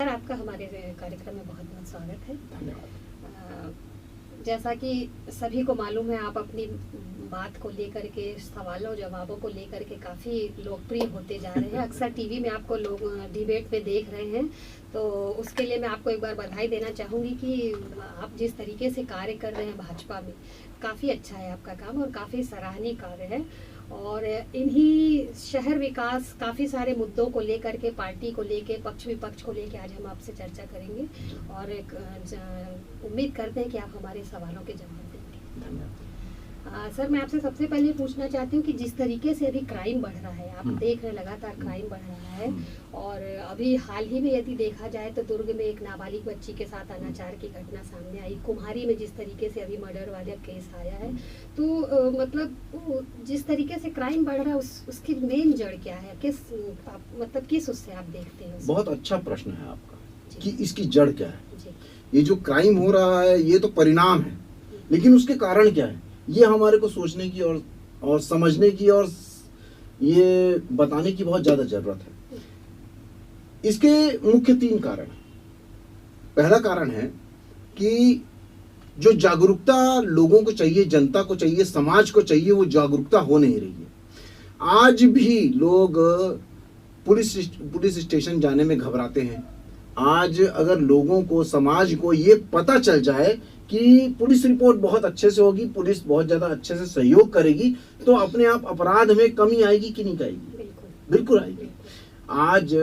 Sir, आपका हमारे कार्यक्रम में बहुत बहुत स्वागत है। धन्यवाद। जैसा कि सभी को मालूम है, आप अपनी बात को लेकर के, सवालों जवाबों को लेकर के काफ़ी लोकप्रिय होते जा रहे हैं। अक्सर टीवी में आपको लोग डिबेट में देख रहे हैं, तो उसके लिए मैं आपको एक बार बधाई देना चाहूँगी कि आप जिस तरीके से कार्य कर रहे हैं भाजपा में, काफ़ी अच्छा है आपका काम और काफ़ी सराहनीय कार्य है। और इन्हीं शहर विकास, काफ़ी सारे मुद्दों को लेकर के, पार्टी को लेके, पक्ष विपक्ष को लेके आज हम आपसे चर्चा करेंगे और उम्मीद करते हैं कि आप हमारे सवालों के जवाब देंगे। धन्यवाद। सर, मैं आपसे सबसे पहले पूछना चाहती हूँ कि जिस तरीके से अभी क्राइम बढ़ रहा है, आप देख रहे हैं लगातार क्राइम बढ़ रहा है, और अभी हाल ही में यदि देखा जाए तो दुर्ग में एक नाबालिग बच्ची के साथ अनाचार की घटना सामने आई, कुम्हारी में जिस तरीके से अभी मर्डर वाला केस आया है, तो मतलब जिस तरीके से क्राइम बढ़ रहा है उसकी मेन जड़ क्या है? किस उससे आप देखते हैं? बहुत अच्छा प्रश्न है आपका कि इसकी जड़ क्या है। जी। ये जो क्राइम हो रहा है ये तो परिणाम है, लेकिन उसके कारण क्या है ये हमारे को सोचने की और समझने की और ये बताने की बहुत ज्यादा जरूरत है। इसके मुख्य 3 कारण हैं। पहला कारण है कि जो जागरूकता लोगों को चाहिए, जनता को चाहिए, समाज को चाहिए, वो जागरूकता हो नहीं रही है। आज भी लोग पुलिस स्टेशन जाने में घबराते हैं। आज अगर लोगों को, समाज को ये पता चल जाए कि पुलिस रिपोर्ट बहुत अच्छे से होगी, पुलिस बहुत ज्यादा अच्छे से सहयोग करेगी, तो अपने आप अपराध में कमी आएगी कि नहीं आएगी? बिल्कुल आएगी। आज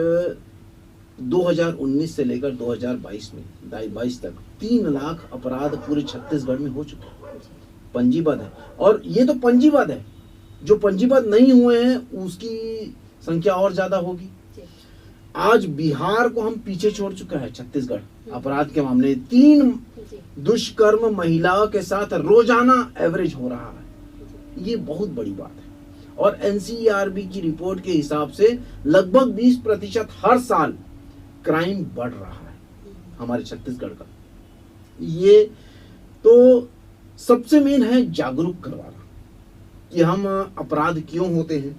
2019 से लेकर 2022 में 22 तक 3 लाख अपराध पूरे छत्तीसगढ़ में हो चुके हैं, पंजीबद्ध है। और ये तो पंजीबद्ध है, जो पंजीबद्ध नहीं हुए हैं उसकी संख्या और ज्यादा होगी। आज बिहार को हम पीछे छोड़ चुका है छत्तीसगढ़ अपराध के मामले। 3 दुष्कर्म महिलाओं के साथ रोजाना एवरेज हो रहा है, ये बहुत बड़ी बात है। और एनसीआरबी की रिपोर्ट के हिसाब से लगभग 20% हर साल क्राइम बढ़ रहा है हमारे छत्तीसगढ़ का। ये तो सबसे मेन है जागरूक करवाना कि हम अपराध क्यों होते हैं,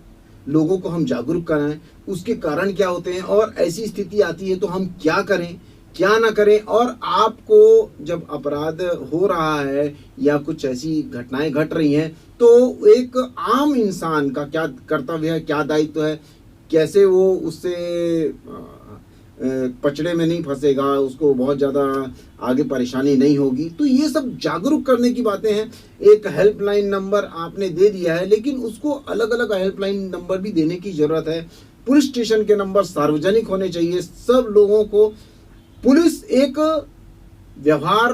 लोगों को हम जागरूक कराएं, उसके कारण क्या होते हैं, और ऐसी स्थिति आती है तो हम क्या करें, क्या ना करें। और आपको जब अपराध हो रहा है या कुछ ऐसी घटनाएं घट रही हैं, तो एक आम इंसान का क्या कर्तव्य है, क्या दायित्व है, कैसे वो उससे पचड़े में नहीं फंसेगा, उसको बहुत ज़्यादा आगे परेशानी नहीं होगी। तो ये सब जागरूक करने की बातें हैं। एक हेल्पलाइन नंबर आपने दे दिया है, लेकिन उसको अलग अलग हेल्पलाइन नंबर भी देने की ज़रूरत है। पुलिस स्टेशन के नंबर सार्वजनिक होने चाहिए, सब लोगों को। पुलिस एक व्यवहार,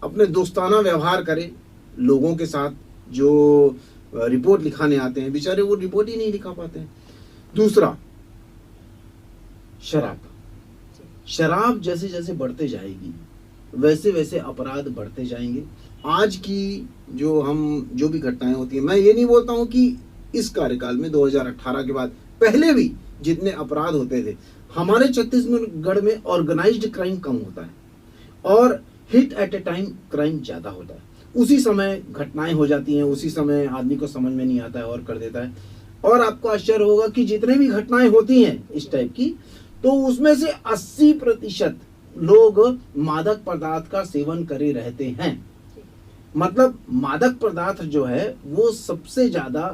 अपने दोस्ताना व्यवहार करे लोगों के साथ। जो रिपोर्ट लिखाने आते हैं बेचारे वो रिपोर्ट ही नहीं लिखा पाते हैं। दूसरा, शराब जैसे जैसे बढ़ते जाएगी वैसे वैसे अपराध बढ़ते जाएंगे। आज की जो भी घटनाएं होती हैं, मैं ये नहीं बोलता हूं कि इस कार्यकाल में 2018 के बाद पहले भी जितने अपराध होते थे, हमारे छत्तीसगढ़ में ऑर्गेनाइज्ड क्राइम कम होता है और हिट एट ए टाइम क्राइम ज्यादा होता है। उसी समय घटनाएं हो जाती हैं, उसी समय आदमी को समझ में नहीं आता है और कर देता है। और आपको आश्चर्य होगा कि जितने भी घटनाएं होती हैं इस टाइप की, तो उसमें से 80% लोग मादक पदार्थ का सेवन करे रहते हैं। मतलब मादक पदार्थ जो है वो सबसे ज्यादा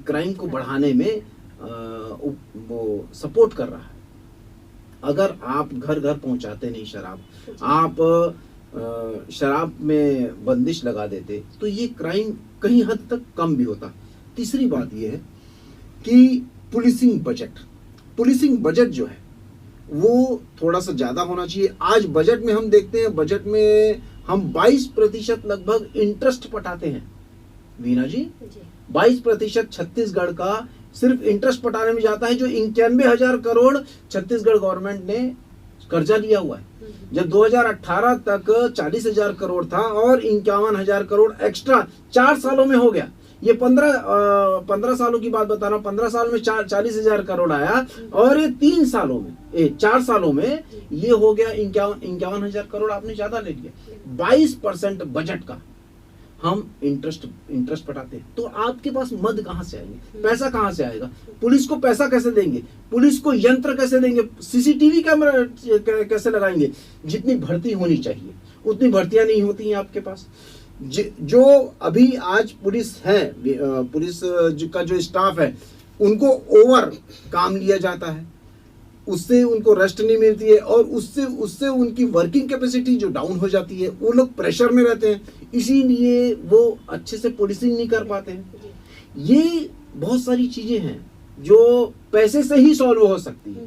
क्राइम को बढ़ाने में वो सपोर्ट कर रहा है। अगर आप घर घर पहुंचाते नहीं शराब, आप शराब में बंदिश लगा देते, तो ये क्राइम कहीं हद तक कम भी होता। तीसरी बात ये है कि पुलिसिंग बजट जो है वो थोड़ा सा ज्यादा होना चाहिए। आज बजट में हम देखते हैं, बजट में हम 22% लगभग इंटरेस्ट पटाते हैं। वीना जी, 22% छत्तीसगढ़ का सिर्फ इंटरेस्ट पटाने में जाता है, जो 91,000 करोड़ छत्तीसगढ़ गवर्नमेंट ने कर्जा लिया हुआ है। जब 2018 तक 40,000 करोड़ था और 51,000 करोड़ एक्स्ट्रा 4 सालों में हो गया। ये 15 सालों की बात बता रहा हूँ। 15 साल में 40,000 करोड़ आया और ये 4 सालों में ये हो गया 51,000 करोड़। आपने ज्यादा ले लिया 22% बजट का। हम इंटरेस्ट पटाते हैं। तो आपके पास मद कहाँ से आएंगे, पैसा कहाँ से आएगा, पुलिस को पैसा कैसे देंगे, पुलिस को यंत्र कैसे देंगे, सीसीटीवी कैमरा कैसे लगाएंगे। जितनी भर्ती होनी चाहिए उतनी भर्तियां नहीं होती हैं आपके पास। जो अभी आज पुलिस है, पुलिस का जो स्टाफ है उनको ओवर काम लिया जाता है, उससे उनको रेस्ट नहीं मिलती है और उससे उनकी वर्किंग कैपेसिटी जो डाउन हो जाती है, वो लोग प्रेशर में रहते हैं, इसीलिए वो अच्छे से पुलिसिंग नहीं कर पाते हैं। ये बहुत सारी चीजें हैं जो पैसे से ही सॉल्व हो सकती है।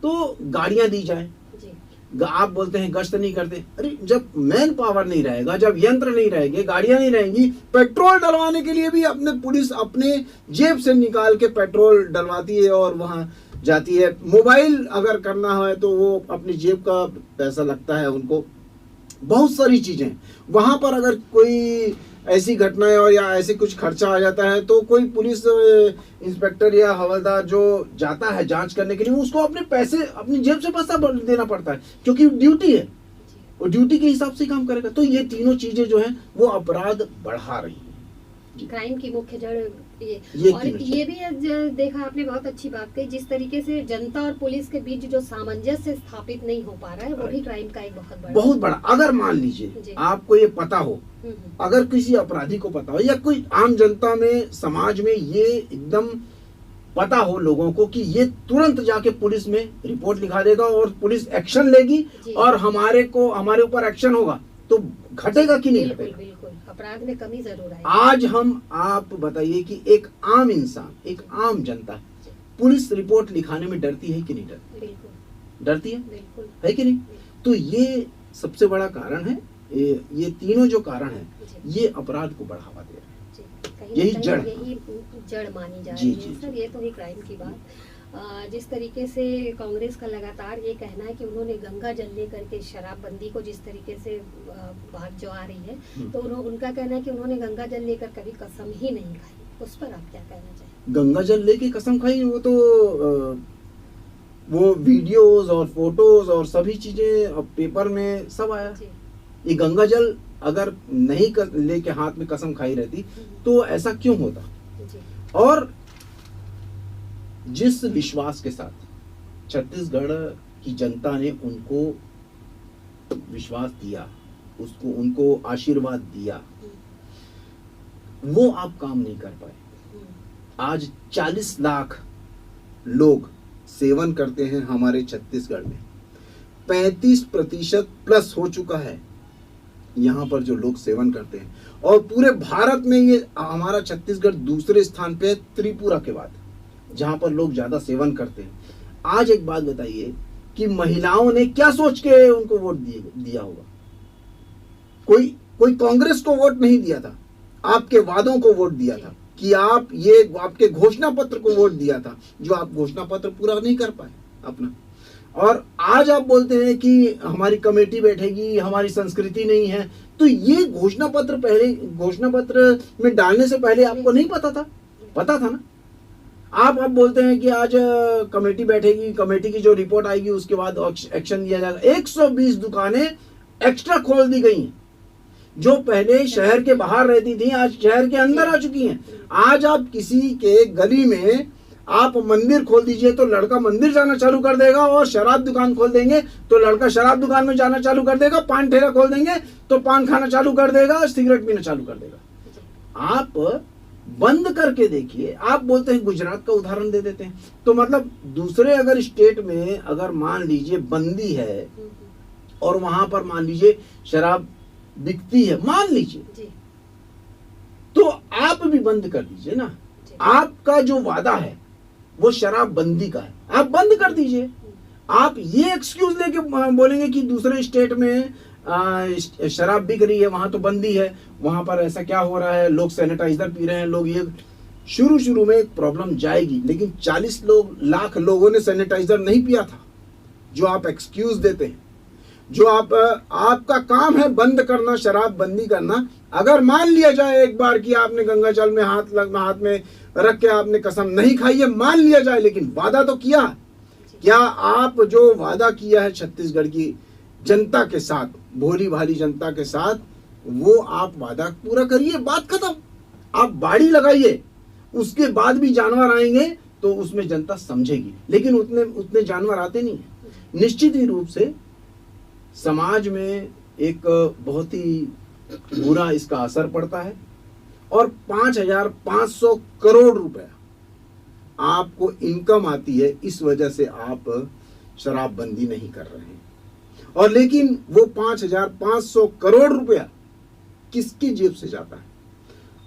तो गाड़ियां दी जाए, आप बोलते हैं गश्त नहीं करते, अरे जब मैन पावर नहीं रहेगा, जब यंत्र नहीं रहेंगे, गाड़ियां नहीं रहेंगी, पेट्रोल डलवाने के लिए भी अपने पुलिस अपने जेब से निकाल के पेट्रोल डलवाती है और वहां जाती है। मोबाइल अगर करना है तो वो अपनी जेब का पैसा लगता है उनको। बहुत सारी चीजें वहां पर, अगर कोई ऐसी घटनाएं और या ऐसे कुछ खर्चा आ जाता है तो कोई पुलिस इंस्पेक्टर या हवलदार जो जाता है जांच करने के लिए, उसको अपने पैसे अपनी जेब से पैसा देना पड़ता है, क्योंकि ड्यूटी है, वो ड्यूटी के हिसाब से काम करेगा। तो ये तीनों चीजें जो है वो अपराध बढ़ा रही है, क्राइम की मुख्य जड़ ये और ये भी देखा आपने, बहुत अच्छी बात कही, जिस तरीके से जनता और पुलिस के बीच जो सामंजस्य स्थापित नहीं हो पा रहा है, वो भी क्राइम का एक बहुत बड़ा। अगर मान लीजिए आपको ये पता हो, अगर किसी अपराधी को पता हो या कोई आम जनता में, समाज में ये एकदम पता हो लोगों को कि ये तुरंत जाके पुलिस में रिपोर्ट लिखा देगा और पुलिस एक्शन लेगी और हमारे ऊपर एक्शन होगा, तो घटेगा कि नहीं घटेगा? बिल्कुल, अपराध में कमी जरूर आएगी। आज आप बताइए कि एक आम इंसान, एक आम जनता पुलिस रिपोर्ट लिखाने में डरती है कि नहीं डरती? बिल्कुल डरती है, बिल्कुल है कि नहीं? तो ये सबसे बड़ा कारण है। ये तीनों जो कारण है ये अपराध को बढ़ावा दे रहे हैं। यही जड़ मानी जा रही है सर। ये तो ही क्राइम की बात। जिस तरीके से कांग्रेस का लगातार ये कहना है कि उन्होंने गंगा जल लेकर के शराबबंदी को जिस तरीके से बात जो आ रही है, तो उनका कहना है कि उन्होंने गंगा जल लेकर कभी कसम ही नहीं खाई। उस पर आप क्या कहना चाहिए? गंगा जल लेके कसम खाई, वो तो वो वीडियोस और फोटोज और सभी चीजें पेपर में सब आया। ये गंगा जल अगर नहीं लेके हाथ में कसम खाई रहती तो ऐसा क्यों होता? और जिस विश्वास के साथ छत्तीसगढ़ की जनता ने उनको विश्वास दिया, उनको आशीर्वाद दिया, वो आप काम नहीं कर पाए। आज 40 लाख लोग सेवन करते हैं हमारे छत्तीसगढ़ में, 35% प्लस हो चुका है यहाँ पर जो लोग सेवन करते हैं, और पूरे भारत में ये हमारा छत्तीसगढ़ दूसरे स्थान पे है त्रिपुरा के बाद, जहां पर लोग ज्यादा सेवन करते हैं। आज एक बात बताइए कि महिलाओं ने क्या सोच के उनको वोट दिया होगा? कोई कांग्रेस को वोट नहीं दिया था, आपके वादों को वोट दिया था, कि आप ये आपके घोषणा पत्र को वोट दिया था, जो आप घोषणा पत्र पूरा नहीं कर पाए अपना। और आज आप बोलते हैं कि हमारी कमेटी बैठेगी, हमारी संस्कृति नहीं है। तो ये घोषणा पत्र में डालने से पहले आपको नहीं पता था? पता था ना। आप बोलते हैं कि आज कमेटी बैठेगी, कमेटी की जो रिपोर्ट आएगी उसके बाद एक्शन लिया जाएगा। 120 दुकानें एक्स्ट्रा खोल दी गई हैं, जो पहले शहर के बाहर रहती थी आज शहर के अंदर आ चुकी हैं। आज आप किसी के गली में आप मंदिर खोल दीजिए तो लड़का मंदिर जाना चालू कर देगा, और शराब दुकान खोल देंगे तो लड़का शराब दुकान में जाना चालू कर देगा, पान ठेला खोल देंगे तो पान खाना चालू कर देगा, सिगरेट पीना चालू कर देगा। आप बंद करके देखिए। आप बोलते हैं गुजरात का उदाहरण दे देते हैं, तो मतलब दूसरे अगर स्टेट में अगर मान लीजिए बंदी है और वहां पर मान लीजिए शराब बिकती है, मान लीजिए, तो आप भी बंद कर दीजिए ना। आपका जो वादा है वो शराब बंदी का है, आप बंद कर दीजिए। आप ये एक्सक्यूज लेके बोलेंगे कि दूसरे स्टेट में शराब बिक रही है, वहां तो बंदी है, वहां पर ऐसा क्या हो रहा है, लोग सैनिटाइजर पी रहे हैं, लोग ये। शुरू में एक प्रॉब्लम जाएगी, लेकिन 40 लाख लोगों ने सैनिटाइजर नहीं पिया था, जो आप एक्सक्यूज देते हैं। जो आपका काम है बंद करना, शराब बंदी करना। अगर मान लिया जाए एक बार कि आपने गंगा जल में हाथ में रख के आपने कसम नहीं खाई है, मान लिया जाए, लेकिन वादा तो किया। क्या आप जो वादा किया है छत्तीसगढ़ की जनता के साथ, भोली भाली जनता के साथ, वो आप वादा पूरा करिए, बात खत्म। आप बाड़ी लगाइए, उसके बाद भी जानवर आएंगे तो उसमें जनता समझेगी, लेकिन उतने उतने जानवर आते नहीं है। निश्चित ही रूप से समाज में एक बहुत ही बुरा इसका असर पड़ता है, और 5,500 करोड़ रुपया आपको इनकम आती है, इस वजह से आप शराबबंदी नहीं कर रहे हैं। और लेकिन वो 5,500 करोड़ रुपया किसकी जेब से जाता है?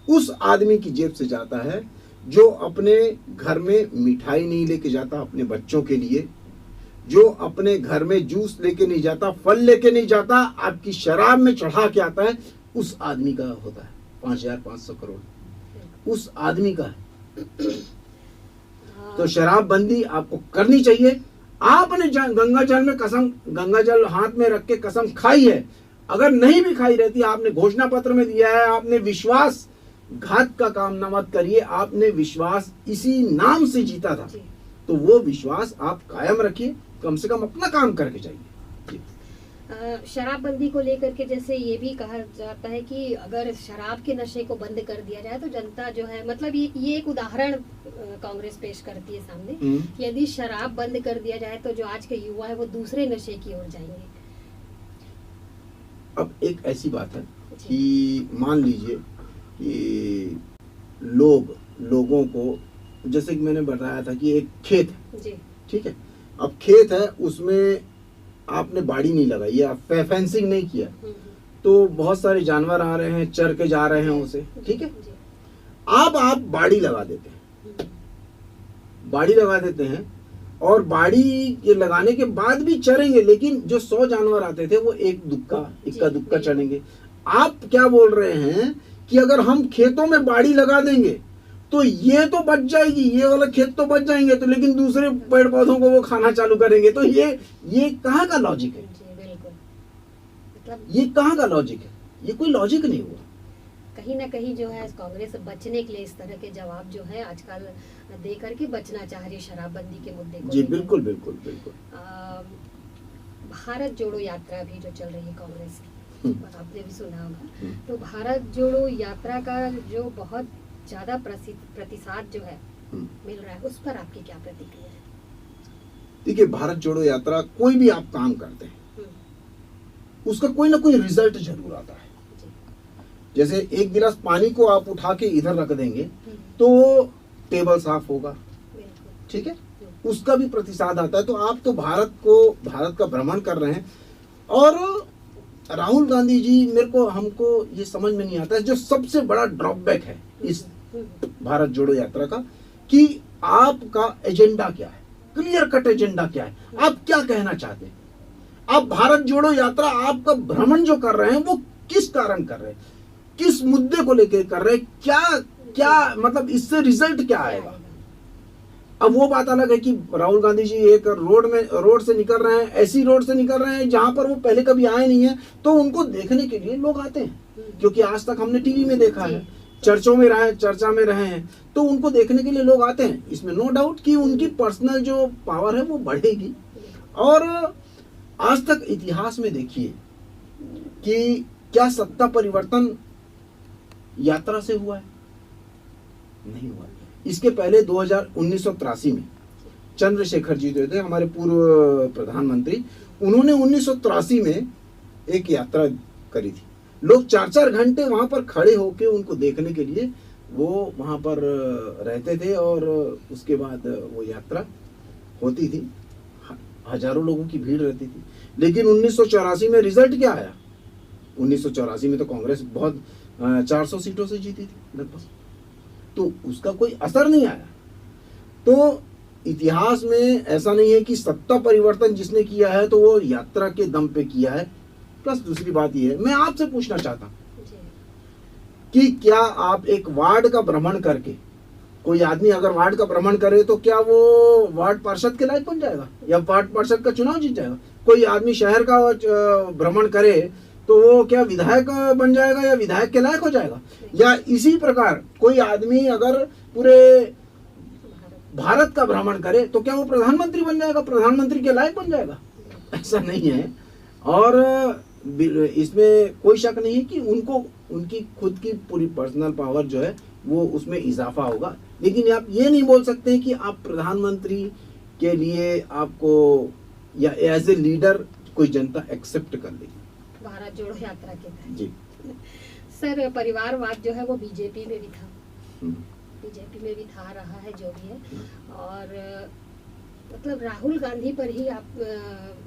उस आदमी की जेब से जाता है जो अपने घर में मिठाई नहीं लेके जाता अपने बच्चों के लिए, जो अपने घर में जूस लेके नहीं जाता, फल लेके नहीं जाता, आपकी शराब में चढ़ा के आता है, उस आदमी का होता है 5,500 करोड़, उस आदमी का है। तो शराबबंदी आपको करनी चाहिए। आपने गंगा जल में कसम, गंगा जल हाथ में रख के कसम खाई है, अगर नहीं भी खाई रहती, आपने घोषणा पत्र में दिया है, आपने विश्वास घात का काम न मत करिए, आपने विश्वास इसी नाम से जीता था, तो वो विश्वास आप कायम रखिए, कम से कम अपना काम करके जाइए। शराबबंदी को लेकर के जैसे ये भी कहा जाता है कि अगर शराब के नशे को बंद कर दिया जाए तो जनता जो है, मतलब ये एक उदाहरण कांग्रेस पेश करती है सामने कि यदि शराब बंद कर दिया जाए तो जो आज के युवा है वो दूसरे नशे की ओर जाएंगे। अब एक ऐसी बात है कि मान लीजिए कि लोगों को, जैसे कि मैंने बताया था कि एक खेत है, ठीक है, अब खेत है, उसमें आपने बाड़ी नहीं लगाई या फेंसिंग नहीं किया, तो बहुत सारे जानवर आ रहे हैं, चर के जा रहे हैं उसे, ठीक है। आप बाड़ी लगा देते हैं, बाड़ी लगा देते हैं, और बाड़ी ये लगाने के बाद भी चरेंगे, लेकिन जो 100 जानवर आते थे वो इक्का दुक्का चढ़ेंगे। आप क्या बोल रहे हैं कि अगर हम खेतों में बाड़ी लगा देंगे तो ये तो बच जाएगी, ये वाला खेत तो बच जाएंगे, तो लेकिन दूसरे पेड़ पौधों को वो खाना चालू करेंगे, तो ये कहाँ का लॉजिक है? मतलब ये कहाँ का लॉजिक है? ये कोई लॉजिक नहीं हुआ। कहीं ना कहीं जो है कांग्रेस बचने के लिए इस तरह के जवाब जो है आजकल दे करके बचना चाह रही है शराबबंदी के मुद्दे को। जी बिल्कुल बिल्कुल बिल्कुल। भारत जोड़ो यात्रा भी जो चल रही है कांग्रेस की, आपने भी सुना होगा, तो भारत जोड़ो यात्रा का जो बहुत ज्यादा प्रतिशत जो है मिल रहा है, उस पर आपकी क्या प्रतिक्रिया है? देखिए, भारत जोड़ो यात्रा, कोई भी आप काम करते हैं उसका कोई ना कोई रिजल्ट जरूर आता है। जैसे एक गिलास पानी को आप उठा के इधर रख देंगे तो टेबल साफ होगा, ठीक है, उसका भी प्रतिशत आता है। तो आप तो भारत का भ्रमण कर रहे हैं, और राहुल गांधी जी, हमको ये समझ में नहीं आता है, जो सबसे बड़ा ड्रॉबैक है इस भारत जोड़ो यात्रा का, कि आपका एजेंडा क्या है, क्लियर कट एजेंडा क्या है, आप क्या कहना चाहते हैं। आप भारत जोड़ो यात्रा, आपका भ्रमण जो कर रहे हैं वो किस कारण कर रहे हैं, किस मुद्दे को लेकर कर रहे हैं, क्या मतलब इससे रिजल्ट क्या आएगा। अब वो बात अलग है कि राहुल गांधी जी एक रोड से निकल रहे हैं, ऐसी रोड से निकल रहे हैं जहां पर वो पहले कभी आए नहीं है, तो उनको देखने के लिए लोग आते हैं, क्योंकि आज तक हमने टीवी में देखा है, चर्चा में रहे हैं, तो उनको देखने के लिए लोग आते हैं। इसमें नो डाउट कि उनकी पर्सनल जो पावर है वो बढ़ेगी। और आज तक इतिहास में देखिए कि क्या सत्ता परिवर्तन यात्रा से हुआ है? नहीं हुआ। इसके पहले 1983 में चंद्रशेखर जी जो थे हमारे पूर्व प्रधानमंत्री, उन्होंने 1983 में एक यात्रा करी थी। लोग 4-4 घंटे वहां पर खड़े होके उनको देखने के लिए वो वहां पर रहते थे, और उसके बाद वो यात्रा होती थी, हजारों लोगों की भीड़ रहती थी। लेकिन 1984 में रिजल्ट क्या आया? 1984 में तो कांग्रेस बहुत 400 सीटों से जीती थी लगभग, तो उसका कोई असर नहीं आया। तो इतिहास में ऐसा नहीं है कि सत्ता परिवर्तन जिसने किया है तो वो यात्रा के दम पे किया है। प्लस दूसरी बात ये है, मैं आपसे पूछना चाहता हूं कि क्या आप एक वार्ड का भ्रमण करके, कोई आदमी अगर वार्ड का भ्रमण करे तो क्या वो वार्ड पार्षद के लायक बन जाएगा या वार्ड पार्षद का चुनाव जीत जाएगा? कोई आदमी शहर का भ्रमण करे तो वो क्या विधायक बन जाएगा या विधायक के लायक हो जाएगा? या इसी प्रकार कोई आदमी अगर पूरे भारत का भ्रमण करे तो क्या वो प्रधानमंत्री बन जाएगा, प्रधानमंत्री के लायक बन जाएगा? ऐसा नहीं है। और इसमें कोई शक नहीं है कि उनको उनकी खुद की पूरी पर्सनल पावर जो है वो उसमें इजाफा होगा, लेकिन आप ये नहीं बोल सकते कि आप प्रधानमंत्री के लिए आपको या एज ए लीडर कोई जनता एक्सेप्ट कर लेगी। भारत जोड़ो यात्रा के तहत जी सर, परिवारवाद जो है वो बीजेपी में भी था, हम्म। बीजेपी में भी था, रहा है, जो भी है। और मतलब राहुल गांधी पर ही आप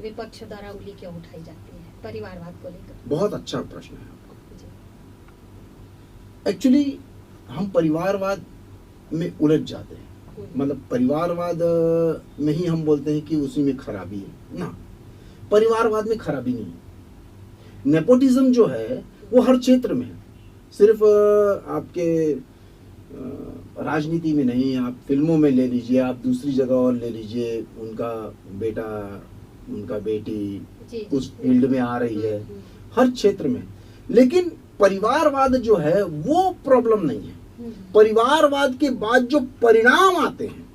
विपक्ष द्वारा उंगली क्यों उठाई जाती है परिवारवाद को लेकर? बहुत अच्छा प्रश्न है आपका। जी, एक्चुअली हम परिवारवाद में उलझ जाते हैं, मतलब परिवारवाद में ही हम बोलते हैं कि उसी में खराबी है ना, परिवारवाद में खराबी नहीं है। नेपोटिज्म जो है वो हर क्षेत्र में है, सिर्फ आपके राजनीति में नहीं, आप फिल्मों में ले लीजिए, आप दूसरी जगह और ले लीजिए, उनका बेटा उनका बेटी जी, उस फील्ड में आ रही है, हर क्षेत्र में। लेकिन परिवारवाद जो है वो प्रॉब्लम नहीं है। परिवारवाद के बाद जो परिणाम आते हैं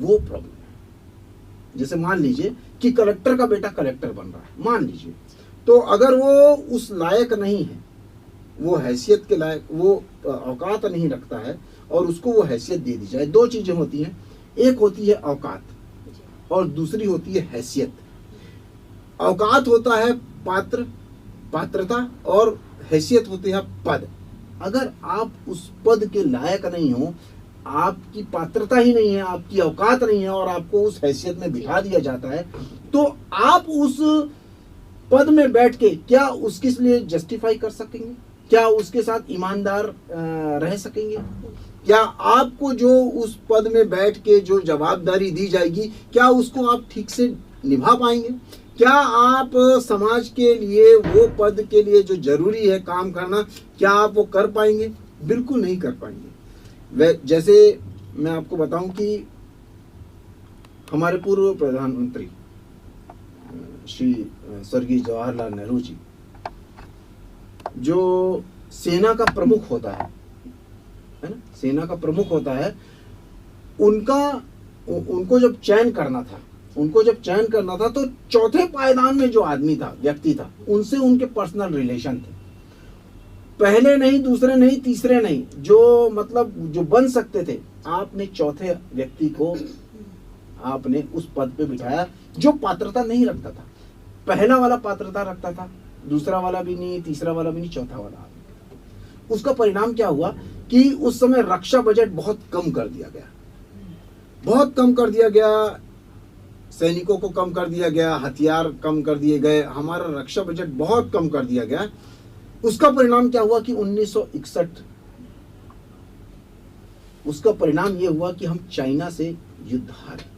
वो प्रॉब्लम है। जैसे मान लीजिए कि कलेक्टर का बेटा कलेक्टर बन रहा है, मान लीजिए, तो अगर वो उस लायक नहीं है, वो हैसियत के लायक, वो औकात नहीं रखता है और उसको वो हैसियत दे दी जाए, दो चीजें होती हैं, एक होती है औकात और दूसरी होती है हैसियत। औकात होता है पात्रता और हैसियत होती है पद। अगर आप उस पद के लायक नहीं हो, आपकी पात्रता ही नहीं है, आपकी औकात नहीं है और आपको उस हैसियत में बिठा दिया जाता है, तो आप उस पद में बैठ के क्या उसके लिए जस्टिफाई कर सकेंगे? क्या उसके साथ ईमानदार रह सकेंगे? क्या आपको जो उस पद में बैठ के जो जवाबदारी दी जाएगी, क्या उसको आप ठीक से निभा पाएंगे? क्या आप समाज के लिए, वो पद के लिए जो जरूरी है काम करना, क्या आप वो कर पाएंगे? बिल्कुल नहीं कर पाएंगे। जैसे मैं आपको बताऊं कि हमारे पूर्व प्रधानमंत्री श्री स्वर्गीय जवाहरलाल नेहरू जी, जो सेना का प्रमुख होता है ना, सेना का प्रमुख होता है, उनको जब चयन करना था तो चौथे पायदान में जो आदमी था, व्यक्ति था, उनसे उनके पर्सनल रिलेशन थे। पहले नहीं, दूसरे नहीं, तीसरे नहीं, जो मतलब जो बन सकते थे, आपने चौथे व्यक्ति को आपने उस पद पे बिठाया जो पात्रता नहीं रखता था। पहला वाला पात्रता रखता था, दूसरा वाला भी नहीं, तीसरा वाला भी नहीं, चौथा वाला। उसका परिणाम क्या हुआ कि उस समय रक्षा बजट बहुत कम कर दिया गया, बहुत कम कर दिया गया, सैनिकों को कम कर दिया गया, हथियार कम कर दिए गए, हमारा रक्षा बजट बहुत कम कर दिया गया। उसका परिणाम क्या हुआ कि 1961, उसका परिणाम यह हुआ कि हम चाइना से युद्ध हारे।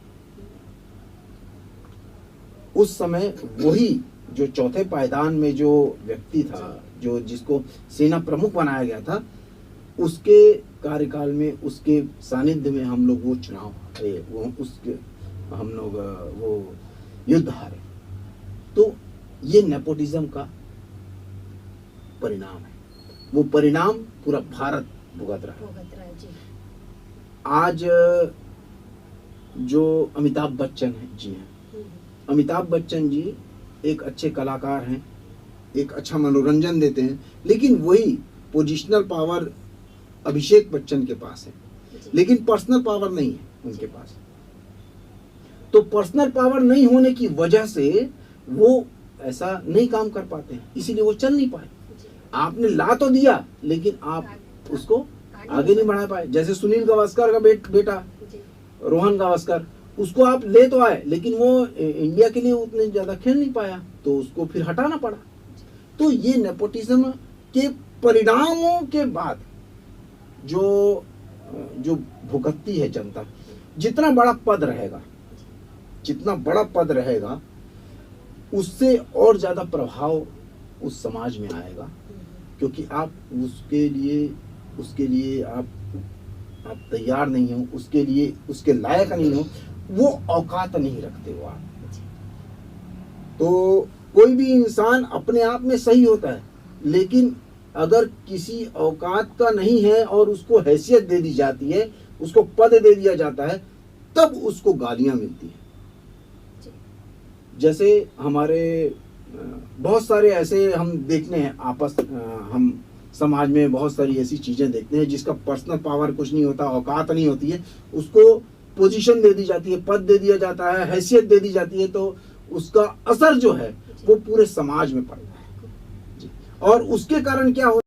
उस समय वही जो चौथे पायदान में जो व्यक्ति था, जो जिसको सेना प्रमुख बनाया गया था, उसके कार्यकाल में, उसके सानिध्य में हम लोग वो चुनाव हारे, हम लोग वो युद्ध हारे। तो ये नेपोटिज्म का परिणाम है, वो परिणाम पूरा भारत भुगत रहा है। जी। आज जो अमिताभ बच्चन जी हैं, अमिताभ बच्चन जी एक अच्छे कलाकार हैं, एक अच्छा मनोरंजन देते हैं, लेकिन वही पोजिशनल पावर अभिषेक बच्चन के पास है, लेकिन पर्सनल पावर नहीं है उनके पास। तो पर्सनल पावर नहीं होने की वजह से वो ऐसा नहीं काम कर पाते हैं, इसीलिए वो चल नहीं पाए। आपने ला तो दिया, लेकिन आप उसको आगे नहीं बढ़ा पाए। जैसे सुनील गावस्कर का बेटा रोहन गावस्कर, उसको आप ले तो आए, लेकिन वो इंडिया के लिए उतने ज्यादा खेल नहीं पाया, तो उसको फिर हटाना पड़ा। तो ये नेपोटिज्म के परिणामों के बाद जो भुगतती है जनता, जितना बड़ा पद रहेगा, उससे और ज्यादा प्रभाव उस समाज में आएगा, क्योंकि आप उसके लिए आप तैयार नहीं हो, उसके लिए उसके लायक नहीं हो, वो औकात नहीं रखते हो आप। तो कोई भी इंसान अपने आप में सही होता है, लेकिन अगर किसी औकात का नहीं है और उसको हैसियत दे दी जाती है, उसको पद दे दिया जाता है, तब उसको गालियां मिलती हैं। जैसे हमारे बहुत सारे ऐसे हम देखते हैं हम समाज में बहुत सारी ऐसी चीजें देखते हैं जिसका पर्सनल पावर कुछ नहीं होता, औकात नहीं होती है, उसको पोजीशन दे दी जाती है, पद दे दिया जाता है, हैसियत दे दी जाती है, तो उसका असर जो है वो पूरे समाज में पड़ता है जी। और उसके कारण क्या हो